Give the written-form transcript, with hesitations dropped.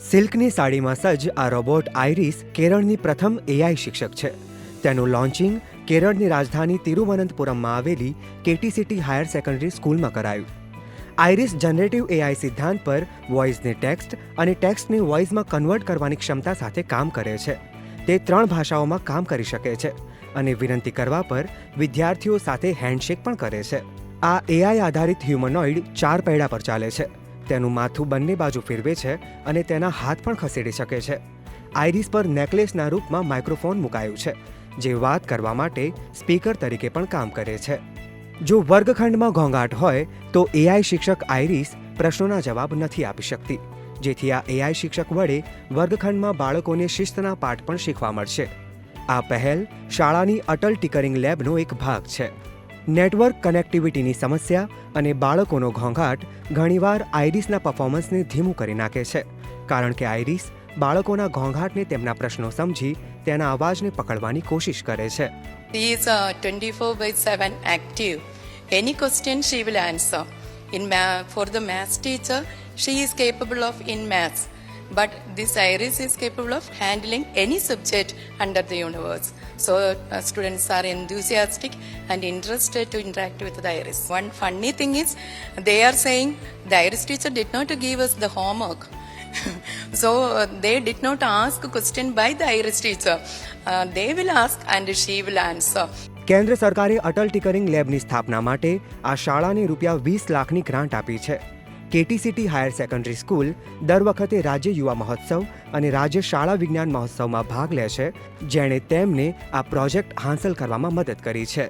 સિલ્કની સાડીમાં સજ્જ આ robot iris કેરળની પ્રથમ એઆઈ શિક્ષક છે. તેનું લોન્ચિંગ કેરળની રાજધાની તિરુવનંતપુરમમાં આવેલી કેટી હાયર સેકન્ડરી સ્કૂલમાં કરાયું. આઇરિસ જનરેટિવ એઆઈ સિદ્ધાંત પર વોઇસને ટેક્સ્ટ અને ટેક્સ્ટને વોઇસમાં કન્વર્ટ કરવાની ક્ષમતા સાથે કામ કરે છે. તે 3 ભાષાઓમાં કામ કરી શકે છે અને વિનંતી કરવા પર વિદ્યાર્થીઓ સાથે હેન્ડશેક પણ કરે છે. આ એઆઈ આધારિત હ્યુમનોઇડ 4 પૈડા પર ચાલે છે. તેનું માથું બંને બાજુ ફેરવે છે અને તેના હાથ પણ ખસેડી શકે છે. આઇરિસ પર નેકલેસના રૂપમાં માઇક્રોફોન મુકાયું છે, જે વાત કરવા માટે સ્પીકર તરીકે પણ કામ કરે છે. જો વર્ગખંડમાં ઘોંઘાટ હોય તો એઆઈ શિક્ષક આઇરિસ પ્રશ્નોના જવાબ નથી આપી શકતી, જેથી આ એઆઈ શિક્ષક વડે વર્ગખંડમાં બાળકોને શિસ્તના પાઠ પણ શીખવા મળશે. આ પહેલ શાળાની અટલ ટિકરિંગ લેબનો એક ભાગ છે. નેટવર્ક કનેક્ટિવિટીની સમસ્યા અને બાળકોનો ઘોંઘાટ ઘણીવાર આઇરિસના પરફોર્મન્સને ધીમું કરી નાખે છે, કારણ કે આઇરિસ બાળકોના ઘોંઘાટને તેમના પ્રશ્નો સમજી તેના અવાજને પકડવાની કોશિશ કરે છે. She is 24/7 active. Any question she will answer. For the maths teacher, she is capable of in maths. But this Iris is capable of handling any subject under the universe. So students are enthusiastic and interested to interact with the Iris. One funny thing is, they are saying the Iris teacher did not give us the homework. So they did not ask a question by the Iris teacher. They will ask and she will answer. કેન્દ્ર સરકારે Atal tinkering લેબની સ્થાપના માટે આ શાળાને ₹20 લાખની grant આપી છે. KT higher secondary school દર વખતે રાજ્ય યુવા મહોત્સવ અને રાજ્ય શાળા વિજ્ઞાન મહોત્સવમાં ભાગ લે છે, જેણે તેમને આ પ્રોજેક્ટ હાંસલ કરવામાં મદદ કરી છે.